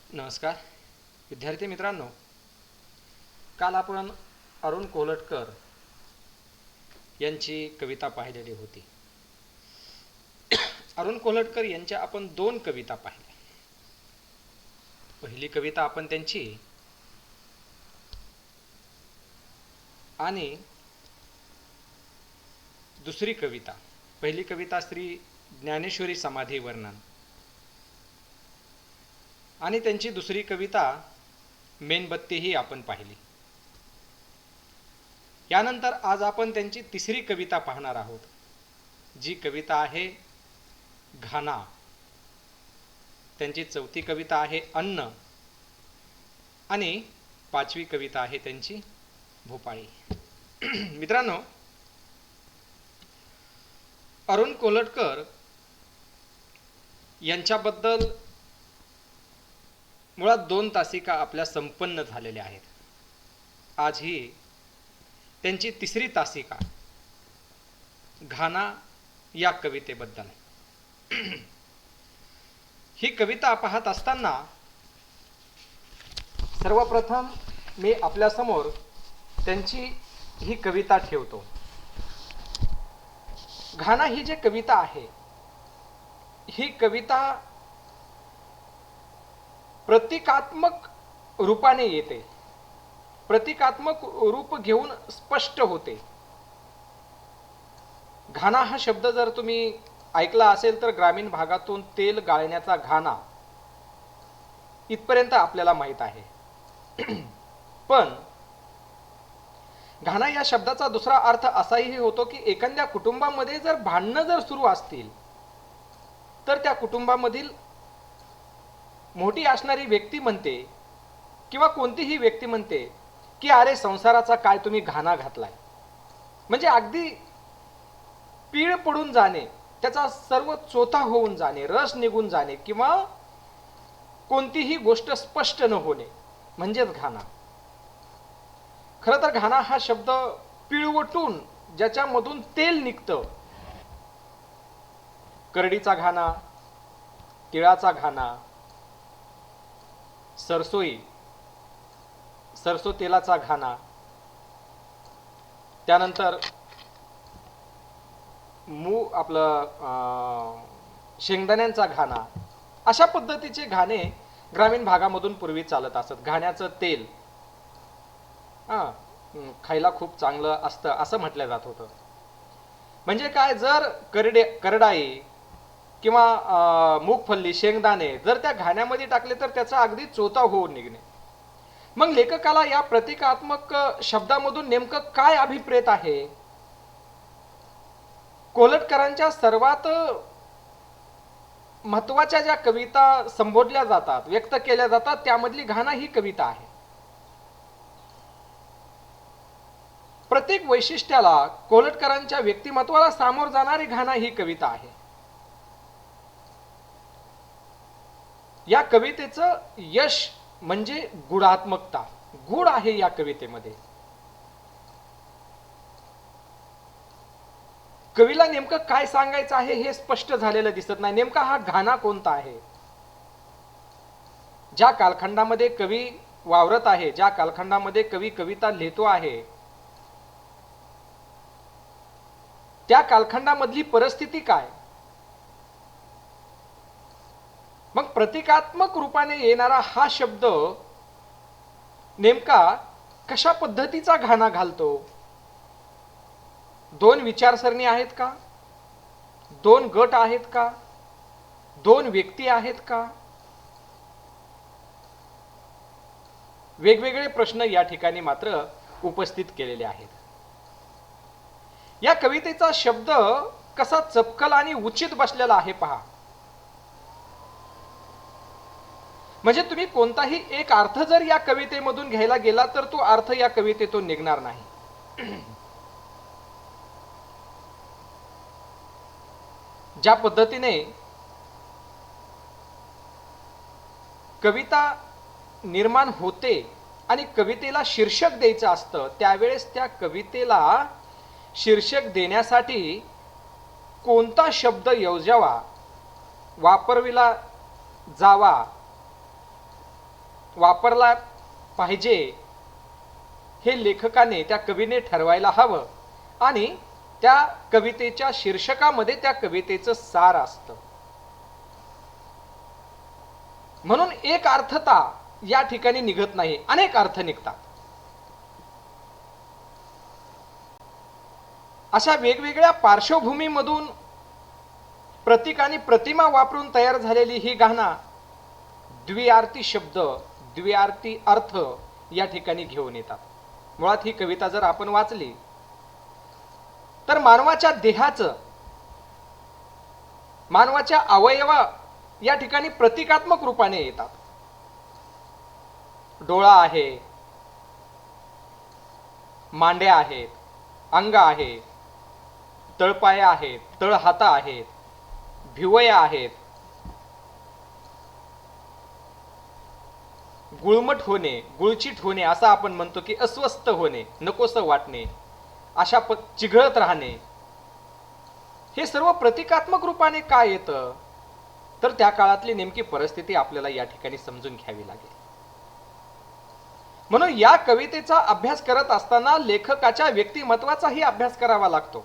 नमस्कार विद्यार्थी मित्रांनो, काल आपण अरुण कोलटकर यांची कविता पाहिलेली होती. अरुण कोलटकर यांच्या आपण दोन कविता पाहिल्या. पहिली कविता आपण त्यांची आणि दुसरी कविता, पहिली कविता श्री ज्ञानेश्वरी समाधी वर्णन आणि त्यांची दुसरी कविता मेणबत्ती ही आपण पाहिली. यानंतर आज आपण त्यांची तिसरी कविता पाहणार आहोत, जी कविता आहे घाना. त्यांची चौथी कविता आहे अन्न आणि पाचवी कविता आहे त्यांची भोपाळी. मित्रांनो, अरुण कोलटकर यांच्याबद्दल मुळात 2 तासिका आपल्या संपन्न झालेल्या आहेत. आज ही त्यांची तिसरी तासिका घाना या कवितेबद्दल. ही कविता पाहत असताना सर्वप्रथम मी आपल्यासमोर त्यांची ही कविता ठेवतो. घाना ही जी कविता आहे, ही कविता प्रतीकात्मक रूपाने येते, प्रतीकात्मक रूप घेऊन स्पष्ट होते. घाना हा शब्द जर तुम्ही ऐकला असेल तर ग्रामीण भागातून तेल गाळण्याचा घाना इथपर्यंत आपल्याला माहित आहे. पण घाना या शब्दाचा दुसरा अर्थ असाही होतो की एखाद्या कुटुंबामध्ये जर भांडणं जर सुरू असतील तर त्या कुटुंबामधील मोठी असणारी व्यक्ती म्हणते किंवा कोणतीही व्यक्ती म्हणते की अरे संसाराचा काय तुम्ही घाना घातलाय. म्हणजे अगदी पीळ पडून जाणे, त्याचा सर्व चोथा होऊन जाणे, रस निघून जाणे किंवा कोणतीही गोष्ट स्पष्ट न होणे म्हणजेच घाना. खरं तर घाना हा शब्द पिळवटून ज्याच्यामधून तेल निघतं, करडीचा घाना, तिळाचा घाना, सरसो तेलाचा घाना, त्यानंतर शेंगदाण्यांचा घाना, अशा पद्धतीचे घाणे ग्रामीण भागामधून पूर्वी चालत असत. घाण्याचं तेल खायला खूप चांगलं असतं असं म्हटलं जात होतं. म्हणजे काय, जर करडाई किंवा मूगफल्ली, शेंगदाणे जर त्या घाण्यामध्ये टाकले तर त्याचा अगदी चोथा होऊन निघणे. मग लेखकाला या प्रतीकात्मक शब्दामधून नेमकं काय अभिप्रेत आहे? कोलटकरांच्या सर्वात महत्वाच्या ज्या कविता संबोधल्या जातात, व्यक्त केल्या जातात, त्यामधली घाना ही कविता आहे. प्रत्येक वैशिष्ट्याला, कोलटकरांच्या व्यक्तिमत्वाला सामोर जाणारी घाना ही कविता आहे. या कवितेचं यश म्हणजे गुणात्मकता, गुण आहे या कवितेमध्ये. कवीला नेमकं काय सांगायचं आहे हे स्पष्ट झालेलं दिसत नाही. नेमका हा घाना कोणता आहे? ज्या कालखंडामध्ये कवी वावरत आहे, ज्या कालखंडामध्ये कवी कविता लिहितो आहे, त्या कालखंडामधली परिस्थिती काय? मग प्रतीकात्मक रूपाने येणारा हा शब्द नेमका कशा पद्धतीचा घाना घालतो? 2 विचारसरणी आहेत का? 2 गट आहेत का? 2 व्यक्ती आहेत का? वेगवेगळे प्रश्न या ठिकाणी मात्र उपस्थित केलेले आहेत. या कवितेचा शब्द कसा चपकल आणि उचित बसलेला आहे पहा. म्हणजे तुम्ही कोणताही एक अर्थ जर या कवितेमधून घ्यायला गेला तर तो अर्थ या कवितेतून निघणार नाही. ज्या पद्धतीने कविता निर्माण होते आणि कवितेला शीर्षक द्यायचं असतं, त्यावेळेस त्या कवितेला शीर्षक देण्यासाठी कोणता शब्द योजावा, वापरविला जावा, वापरला पाहिजे हे लेखकाने, त्या कवीने ठरवायला हवं आणि त्या कवितेच्या शीर्षकामध्ये त्या कवितेचं सार असतं. म्हणून एक अर्थता या ठिकाणी निघत नाही, अनेक अर्थ निघतात. अशा वेगवेगळ्या पार्श्वभूमीमधून प्रतीक आणि प्रतिमा वापरून तयार झालेली ही गाणा द्विअर्थी शब्द, द्विअर्थी अर्थ या ठिकाणी घेऊन येतात. मुळात ही कविता जर आपण वाचली तर मानवाच्या देहाचं, मानवाच्या अवयवा या ठिकाणी प्रतिकात्मक रूपाने येतात. डोळा आहे, मांड्या आहेत, अंग आहे, तळपाया आहेत, तळहाता आहेत, भिवया आहेत, गुळमट होणे, गुळचिट होणे, असं आपण म्हणतो की अस्वस्थ होणे, नकोसं वाटणे, अशा चिघळत राहणे, हे सर्व प्रतिकात्मक रूपाने काय येतं तर त्या काळातली नेमकी परिस्थिती आपल्याला या ठिकाणी समजून घ्यावी लागेल. म्हणून या कवितेचा अभ्यास करत असताना लेखकाच्या व्यक्तिमत्वाचाही अभ्यास करावा लागतो.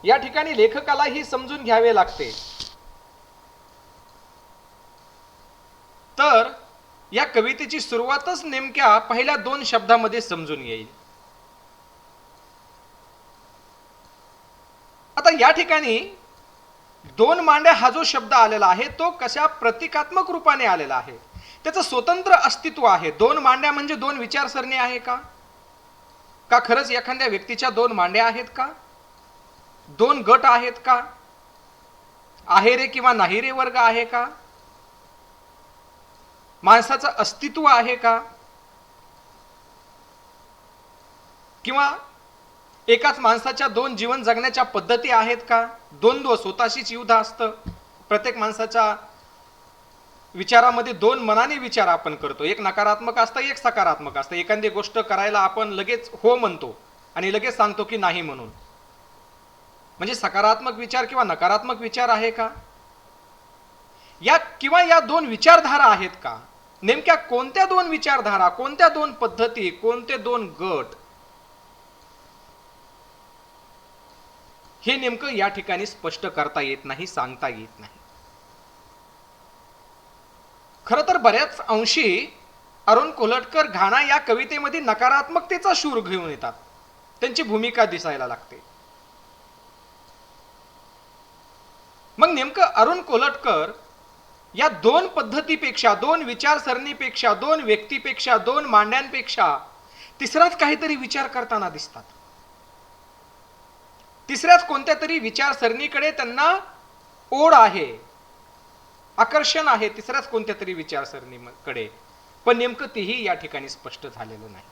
या ठिकाणी लेखकाला ही समजून घ्यावे लागते. तर या कवितेची सुरुवातच नेमक्या पहिल्या 2 शब्दामध्ये समजून येईल. आता या ठिकाणी 2 मांड्या हा जो शब्द आलेला आहे तो कशा प्रतिकात्मक रूपाने आलेला आहे, त्याचं स्वतंत्र अस्तित्व आहे. 2 मांड्या म्हणजे 2 विचारसरणी आहे का? का खरंच एखाद्या व्यक्तीच्या 2 मांड्या आहेत का? 2 गट आहेत का? आहेरे किंवा नाहीरे वर्ग आहे का? माणसाचं अस्तित्व आहे का? किंवा एकाच माणसाच्या 2 जीवन जगण्याच्या पद्धती आहेत का? द्वंद्व, स्वतःशीच युद्ध असतं. प्रत्येक माणसाच्या विचारामध्ये 2 मनाने विचार आपण करतो. एक नकारात्मक असतं, एक सकारात्मक असतं. एखादी गोष्ट करायला आपण लगेच हो म्हणतो आणि लगेच सांगतो की नाही म्हणून. म्हणजे सकारात्मक विचार किंवा नकारात्मक विचार आहे का? या किंवा या 2 विचारधारा आहेत का? नेमक्या कोणत्या 2 विचारधारा, कोणत्या 2 पद्धती, कोणते 2 गट, हे नेमकं या ठिकाणी स्पष्ट करता येत नाही, सांगता येत नाही. खरं तर बऱ्याच अंशी अरुण कोलटकर घाणा या कवितेमध्ये नकारात्मकतेचा सूर घेऊन येतात. त्यांची भूमिका दिसायला लागते. मग नेमकं अरुण कोलटकर या 2 पद्धतीपेक्षा, 2 विचारसरणीपेक्षा, 2 व्यक्तीपेक्षा, 2 मांड्यांपेक्षा तिसराच काहीतरी विचार करताना दिसतात. तिसऱ्याच कोणत्या तरी विचारसरणीकडे त्यांना ओढ आहे, आकर्षण आहे, तिसऱ्याच कोणत्या तरी विचारसरणीकडे. पण नेमकं तेही या ठिकाणी स्पष्ट झालेलं नाही.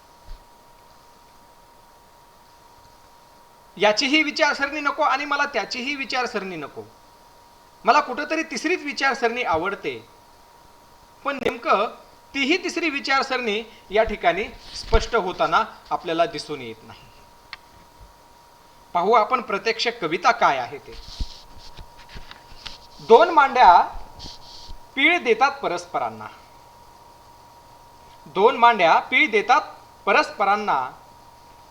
याचीही विचारसरणी नको आणि मला त्याचीही विचारसरणी नको. मला कुठेतरी तिसरीच विचारसरणी आवडते, पण नेमकं तीही तिसरी विचारसरणी या ठिकाणी स्पष्ट होताना आपल्याला दिसून येत नाही. पाहू आपण प्रत्यक्ष कविता काय आहे ते. 2 मांड्या पीळ देतात परस्परांना. 2 मांड्या पीळ देतात परस्परांना.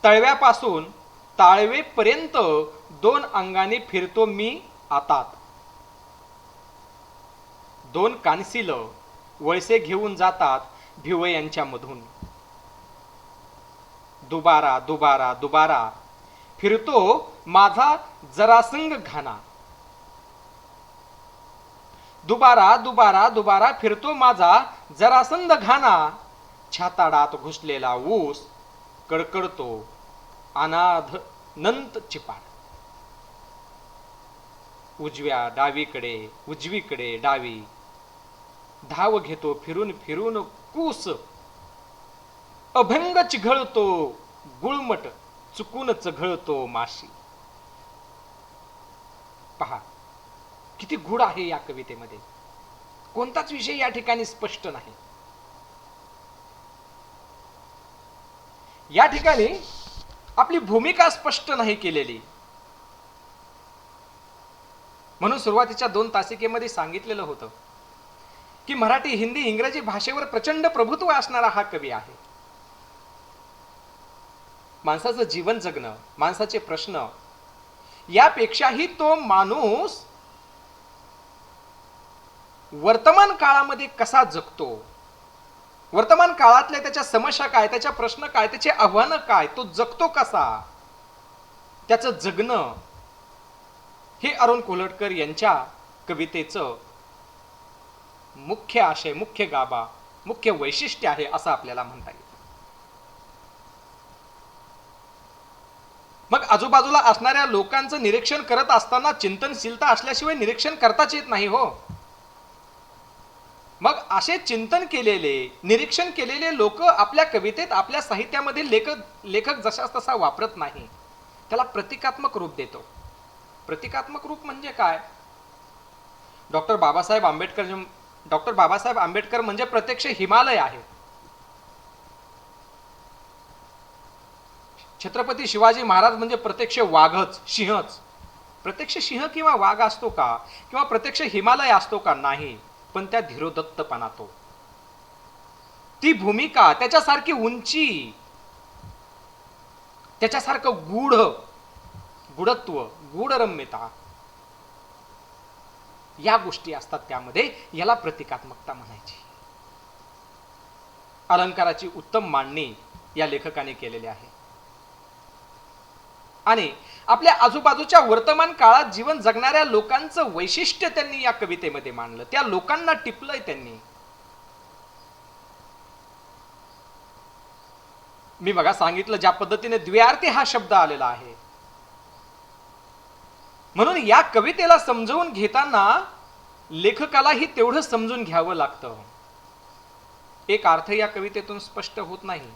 तळव्यापासून ताळवेपर्यंत 2 अंगाने फिरतो मी आतात. 2 कानसील वळसे घेऊन जातात भिवयांच्या मधून. दुबारा दुबारा दुबारा फिरतो माझा जरासंग घाना. दुबारा दुबारा दुबारा फिरतो माझा जरासंग घाना. छाताडात घुसलेला ऊस कडकडतो अनाथ नंत चिपाड. उजव्या डावीकडे उजवीकडे डावी धाव घेतो फिरून फिरून कूस. अभंग चिघळतो गुळमट चुकून चघळतो माशी. पहा किती गुढ आहे या कवितेमध्ये. कोणताच विषय या ठिकाणी स्पष्ट नाही. या ठिकाणी आपली भूमिका स्पष्ट नाही केलेली. म्हणून सुरुवातीच्या 2 तासिकेमध्ये सांगितलेलं होतं की मराठी, हिंदी, इंग्रजी भाषेवर प्रचंड प्रभुत्व असणारा हा कवी आहे. माणसाचं जीवन जगणं, माणसाचे प्रश्न, यापेक्षाही तो माणूस वर्तमान काळामध्ये कसा जगतो, वर्तमान काळातल्या त्याच्या समस्या काय, त्याच्या प्रश्न काय, त्याचे आव्हानं काय, तो जगतो कसा, त्याचं जगणं, हे अरुण कोल्हटकर यांच्या कवितेचं मुख्य आशय, मुख्य गाभा, मुख्य वैशिष्ट्य आहे असं आपल्याला म्हणता येईल. मग आजूबाजूला असणाऱ्या लोकांचं निरीक्षण करत असताना चिंतनशीलता असल्याशिवाय निरीक्षण करताच येत नाही हो. मग असे चिंतन केलेले, निरीक्षण केलेले लोक आपल्या कवितेत, आपल्या साहित्यामध्ये लेखक जशास तसा वापरत नाही, त्याला प्रतिकात्मक रूप देतो. प्रतिकात्मक रूप म्हणजे काय? डॉक्टर बाबासाहेब आंबेडकर म्हणजे प्रत्यक्ष हिमालय आहे. छत्रपती शिवाजी महाराज म्हणजे प्रत्यक्ष वाघच, सिंहच. प्रत्यक्ष सिंह किंवा वाघ असतो का, किंवा प्रत्यक्ष हिमालय असतो का? नाही. पण त्या धीरोदत्तपणा, तो ती भूमिका, त्याच्यासारखी उंची, त्याच्यासारखं गुढत्व, गुढरम्यता, या गोष्टी असतात त्यामध्ये. याला प्रतिकात्मकता म्हणायची. अलंकाराची उत्तम मांडणी या लेखकाने केलेली आहे. आणि आपल्या आजूबाजूच्या वर्तमान काळात जीवन जगणाऱ्या लोकांचं वैशिष्ट्य त्यांनी या कवितेमध्ये मांडलं. त्या लोकांना टिपलंय त्यांनी. मी बघा सांगितलं ज्या पद्धतीने द्व्यार्थी हा शब्द आलेला आहे, म्हणून या कवितेला समजवून घेताना लेखकालाही तेवढं समजून घ्यावं लागतं. एक अर्थ या कवितेतून स्पष्ट होत नाही.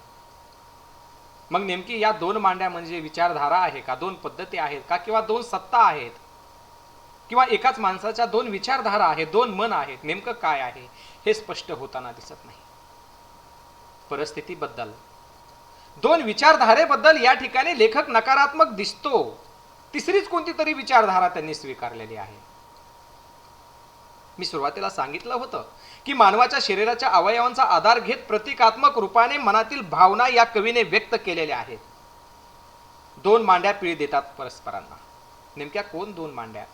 मग नेमकी या दोन मांड्या म्हणजे विचारधारा आहे का, दोन पद्धती आहेत का, किंवा दोन सत्ता आहेत, किंवा एकाच माणसाच्या दोन विचारधारा आहेत, दोन मन आहेत, नेमकं काय आहे हे स्पष्ट होताना दिसत नाही. परिस्थितीबद्दल, दोन विचारधारेबद्दल या ठिकाणी लेखक नकारात्मक दिसतो. तिसरीच कोणती तरी विचारधारा त्यांनी स्वीकारलेली आहे. मी सुरुवातीला सांगितलं होतं की मानवाच्या शरीराच्या अवयवांचा आधार घेत प्रतिकात्मक रूपाने मनातील भावना या कवीने व्यक्त केलेल्या आहेत. दोन मांड्या पिळी देतात परस्परांना. नेमक्या कोण दोन मांड्या?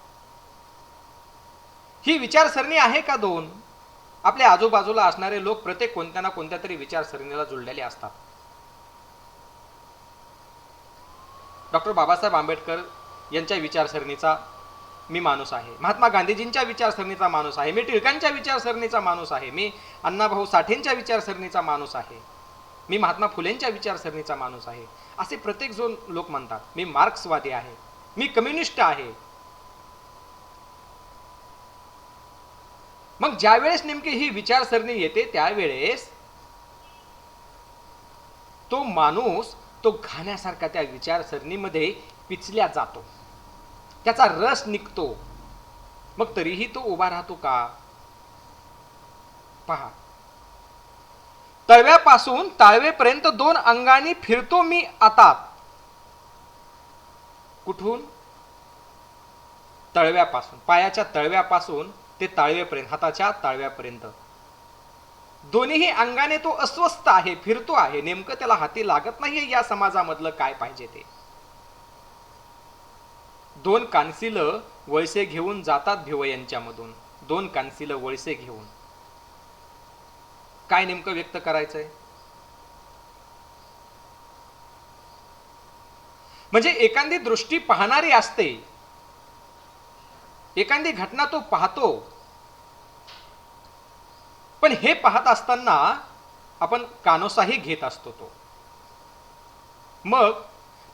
ही विचारसरणी आहे का दोन? आपल्या आजूबाजूला असणारे लोक प्रत्येक कोणत्या ना कोणत्या तरी विचारसरणीला जुळलेले असतात. डॉक्टर बाबासाहेब आंबेडकर यांच्या विचारसरणीचा मी माणूस आहे, महात्मा गांधीजींच्या विचारसरणीचा माणूस आहे, मी टिळकांच्या विचारसरणीचा माणूस आहे, मी अण्णाभाऊ साठेंच्या विचारसरणीचा माणूस आहे, मी महात्मा फुलेंच्या विचारसरणीचा माणूस आहे, असे प्रत्येक जण लोक म्हणतात. मी मार्क्सवादी आहे, मी कम्युनिस्ट आहे. मग ज्यावेळेस नेमकी ही विचारसरणी येते त्यावेळेस तो माणूस तो घाण्यासारखा त्या विचारसरणीमध्ये पिचल्या जातो, त्याचा रस निघतो. मग तरीही तो उभा राहतो का? पहा, तळव्यापासून ताळवेपर्यंत दोन अंगांनी फिरतो मी आता. कुठून? तळव्यापासून, पायाच्या तळव्यापासून ते ताळवेपर्यंत, हाताच्या ताळव्यापर्यंत दोन्ही अंगाने तो अस्वस्थ आहे, फिरतो आहे. नेमकं त्याला हाती लागत नाहीये या समाजामधलं काय पाहिजे ते. दोन कानसिल वळसे घेऊन जातात भिवयांच्या मधून. दोन कानसिल वळसे घेऊन काय नेमकं व्यक्त करायचंय? म्हणजे एखादी दृष्टी पाहणारी असते, एखादी घटना तो पाहतो, पण हे पाहत असताना आपण कानोसाही घेत असतो तो. मग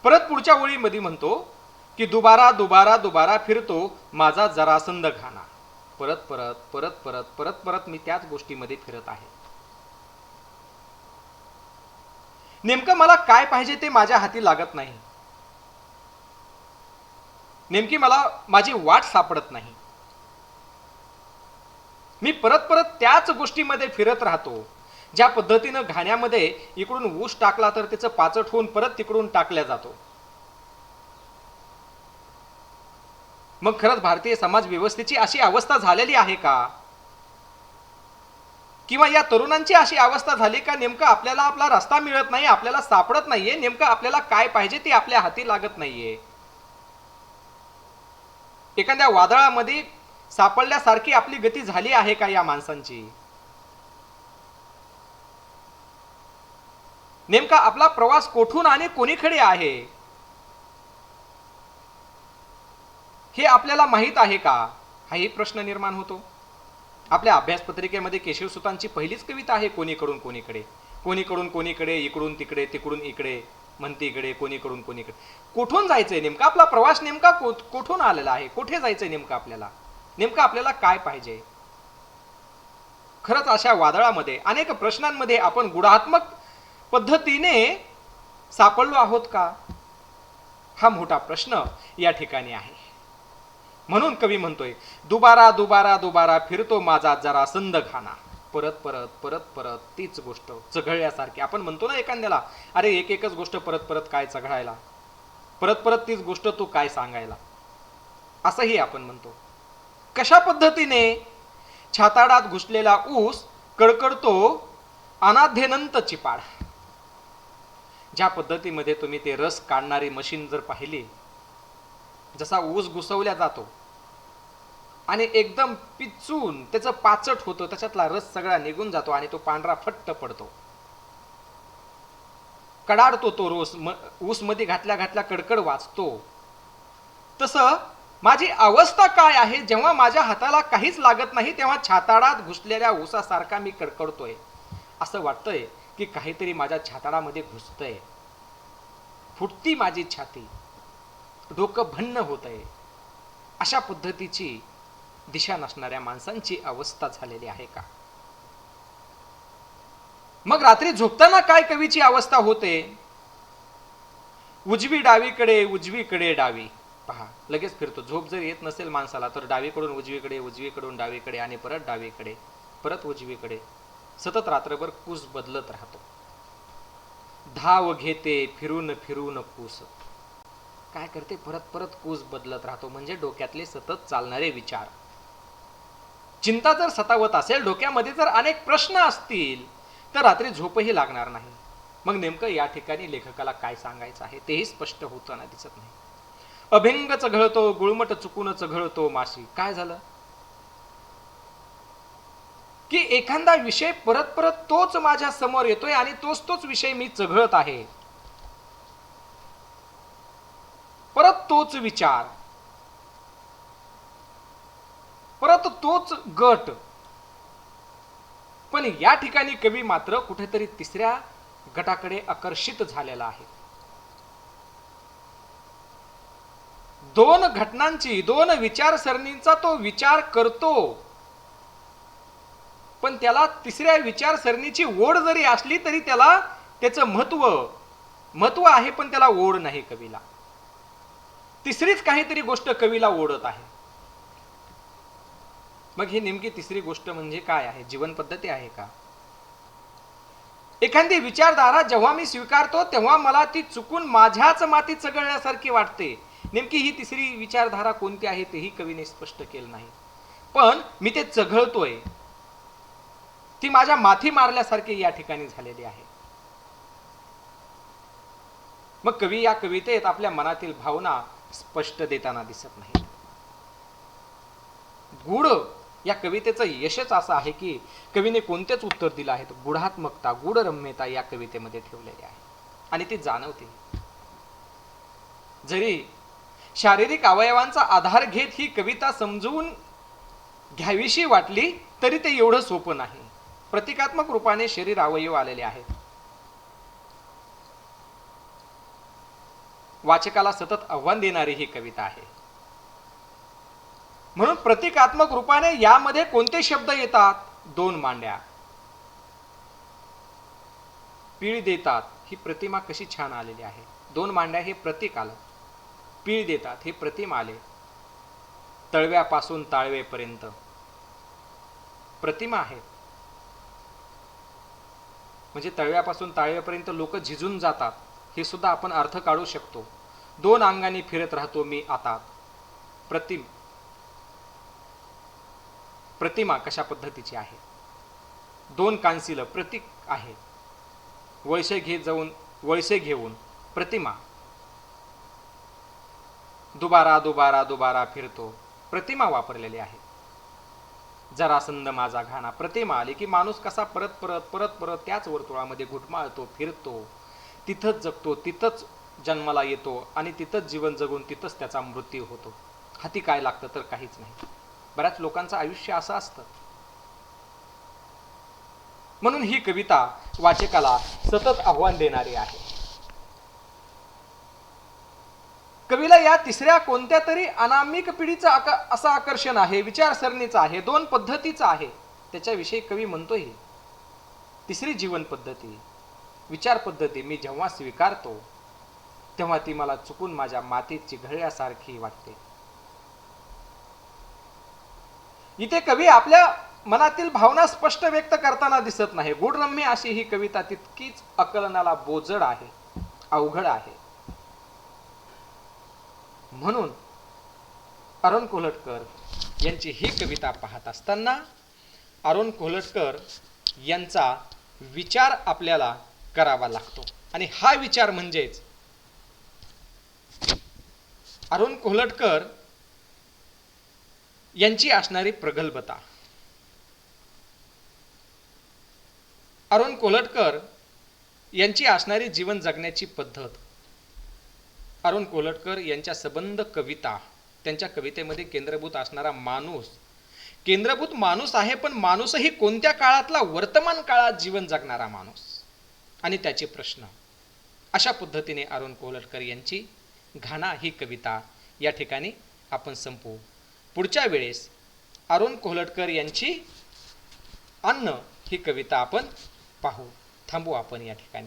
परत पुढच्या ओळीमध्ये म्हणतो की दुबारा दुबारा दुबारा फिरतो माझा जरासंध घाना. परत परत परत परत परत परत मी त्याच गोष्टीमध्ये फिरत आहे. नेमकं मला काय पाहिजे ते माझ्या हाती लागत नाही. नेमकी मला माझी वाट सापडत नाही. मी परत परत त्याच गोष्टीमध्ये फिरत राहतो. ज्या पद्धतीनं घाण्यामध्ये इकडून ऊस टाकला तर त्याचं पाचट होऊन परत तिकडून टाकल्या जातो. मग खरंच भारतीय समाज व्यवस्थेची अशी अवस्था झालेली आहे का? किंवा या तरुणांची अशी अवस्था झाली का नेमकं आपल्याला आपला रस्ता मिळत नाही, आपल्याला सापडत नाहीये, नेमकं आपल्याला काय पाहिजे ते आपल्या हाती लागत नाहीये. एखाद्या वादळामध्ये सापडल्यासारखी आपली गती झाली आहे का या माणसांची? नेमका आपला प्रवास कोठून आणि कोणीकडे आहे हे आपल्याला माहित आहे का, हाही प्रश्न निर्माण होतो. आपल्या अभ्यासपत्रिकेमध्ये केशवसुतांची पहिलीच कविता आहे कोणीकडून कोणीकडे, कोणीकडून कोणीकडे, इकडून तिकडे, तिकडून इकडे, म्हणती इकडे, कोणीकडून कोणीकडे. कुठून जायचंय नेमका, आपला प्रवास नेमका कुठून आलेला आहे, कुठे जायचंय नेमकं आपल्याला, नेमकं आपल्याला काय पाहिजे. खरंच अशा वादळामध्ये अनेक प्रश्नांमध्ये आपण गुणात्मक पद्धतीने सापडलो आहोत का, हा मोठा प्रश्न या ठिकाणी आहे. म्हणून कवी म्हणतोय, दुबारा दुबारा दुबारा फिरतो माझा जरा संद खाना. परत परत परत परत तीच गोष्ट चघळल्यासारखी. आपण म्हणतो ना एखाद्याला, अरे एक एकच गोष्ट परत परत काय चघळायला, परत परत तीच गोष्ट तू काय सांगायला, असंही आपण म्हणतो. कशा पद्धतीने छाताडात घुसलेला ऊस कडकडतो अनाध्यनंत चिपाड. ज्या पद्धतीमध्ये तुम्ही ते रस काढणारी मशीन जर पाहिली, जसा ऊस घुसवल्या जातो आणि एकदम पिचून त्याचं पाचट होतं, त्याच्यातला रस सगळा निघून जातो आणि तो पांढरा फट्ट पडतो, कडाडतो तो रोस, ऊस मध्ये घातल्या घातल्या कडकड वाचतो. तसं माझी अवस्था काय आहे, जेव्हा माझ्या हाताला काहीच लागत नाही तेव्हा छाताडात घुसलेल्या ऊसासारखा मी कडकडतोय. असं वाटतंय की काहीतरी माझ्या छाताडामध्ये घुसतंय, फुटती माझी छाती, डोकं भन्न होतंय. अशा पद्धतीची दिशा नसणाऱ्या माणसांची अवस्था झालेली आहे का. मग रात्री झोपताना काय कवीची अवस्था होते, उजवी डावीकडे उजवीकडे डावी. पहा, लगेच फिरतो. झोप जर येत नसेल माणसाला तर डावीकडून उजवीकडे, उजवीकडून डावीकडे आणि परत डावीकडे, परत उजवीकडे, सतत रात्रभर कूस बदलत राहतो. धाव घेते फिरून फिरून कूस. काय करते, परत परत कूस बदलत राहतो. म्हणजे डोक्यातले सतत चालणारे विचार, चिंता जर सतावत असेल, डोक्यामध्ये जर अनेक प्रश्न असतील तर रात्री झोपही लागणार नाही. मग नेमकं या ठिकाणी लेखकाला काय सांगायचं आहे तेही स्पष्ट होताना दिसत नाही. अभंग चघळतो गुळमट चुकून चघळतो माशी. काय झालं की एखादा विषय परत परत तोच माझ्या समोर येतोय आणि तोच तोच विषय मी चघळत आहे, परत तोच विचार, परत तोच गट. पण या ठिकाणी कवी मात्र कुठेतरी तिसऱ्या गटाकडे आकर्षित झालेला आहे. दोन घटनांची, दोन विचारसरणींचा तो विचार करतो, पण त्याला तिसऱ्या विचारसरणीची ओढ जरी असली तरी त्याला त्याचं महत्व आहे, पण त्याला ओढ नाही कवीला. तिसरीच काहीतरी गोष्ट कवीला ओढत आहे. मग ही नेमकी तिसरी गोष्ट म्हणजे काय आहे, जीवन पद्धती आहे का. एखादी विचारधारा जेव्हा मी स्वीकारतो तेव्हा मला ती चुकून माझ्याच माती चघळण्यासारखी वाटते. नेमकी ही तिसरी विचारधारा कोणती आहे तेही कवीने स्पष्ट केलं नाही, पण मी ते चघळतोय, ती माझ्या माथी मारल्यासारखी या ठिकाणी झालेली आहे. मग कवी या कवितेत आपल्या मनातील भावना स्पष्ट देताना दिसत नाही. गूढ या कवितेचं यशच असं आहे की कवीने कोणतेच उत्तर दिलं आहे, गुढात्मकता, गूढरम्यता या कवितेमध्ये ठेवलेली आहे आणि ती जाणवते. जरी शारीरिक अवयवांचा आधार घेत ही कविता समजून घ्यावीशी वाटली तरी ते एवढं सोपं नाही. प्रतिकात्मक रूपाने शरीर अवयव आलेले आहेत. वाचकाला सतत आव्हान देणारी ही कविता आहे. म्हणून प्रतिकात्मक रूपाने यामध्ये कोणते शब्द येतात, दोन मांड्या, पीळ देतात, ही प्रतिमा कशी छान आलेली आहे. दोन मांड्या हे प्रतीक आलं, पीळ देतात हे प्रतिमा आले, तळव्यापासून ताळवेपर्यंत प्रतिमा आहेत. म्हणजे तळव्यापासून ताळव्यापर्यंत लोक झिजून जातात, हे सुद्धा आपण अर्थ काढू शकतो. दोन अंगांनी फिरत राहतो मी आता, प्रतिमा कशा पद्धतीची आहे. दोन कांसिल प्रतीक आहे. वळसे घेऊन प्रतिमा, दुबारा दुबारा दुबारा फिरतो, प्रतिमा वापरलेली आहे. जरासंध माझा घाणा, प्रतिमा आली की माणूस कसा परत परत परत परत त्याच वर्तुळामध्ये घुटमाळतो, फिरतो, तिथंच जगतो, तिथंच जन्माला येतो आणि तिथंच जीवन जगून तिथंच त्याचा मृत्यू होतो. हाती काय लागतं तर काहीच नाही. बऱ्याच लोकांचं आयुष्य असं असतं. म्हणून ही कविता वाचकाला सतत आव्हान देणारी आहे. कवीला या तिसऱ्या कोणत्या तरी अनामिक पिढीचं असं आकर्षण आहे, विचारसरणीचं आहे, दोन पद्धतीचं आहे. त्याच्याविषयी कवी म्हणतोय, तिसरी जीवन पद्धती, विचार पद्धती मी जेव्हा स्वीकारतो तेव्हा ती मला चुकून माझ्या मातीत चिघळल्यासारखी वाटते. इथे कवी आपल्या मनातील भावना स्पष्ट व्यक्त करताना दिसत नाही. गूढरम्य अशी ही कविता तितकीच आकलनाला बोजड आहे, अवघड आहे. म्हणून अरुण कोल्हटकर यांची ही कविता पाहत असताना अरुण कोल्हटकर यांचा विचार आपल्याला करावा लागतो. आणि हा विचार म्हणजेच अरुण कोल्हटकर यांची असणारी प्रगल्भता. अरुण कोल्हटकर यांची असणारी जीवन जगण्याची पद्धत, अरुण कोल्हटकर यांच्या सबंध कविता, त्यांच्या कवितेमध्ये केंद्रभूत असणारा माणूस, केंद्रभूत माणूस आहे, पण माणूसही कोणत्या काळातला, वर्तमान काळात जीवन जगणारा माणूस आणि त्याचे प्रश्न. अशा पद्धतीने अरुण कोल्हटकर यांची घाणा ही कविता या ठिकाणी आपण संपवू. पुढच्या वेळेस अरुण कोल्हटकर यांची अन्न ही कविता आपण पाहू. थांबू आपण या ठिकाणी.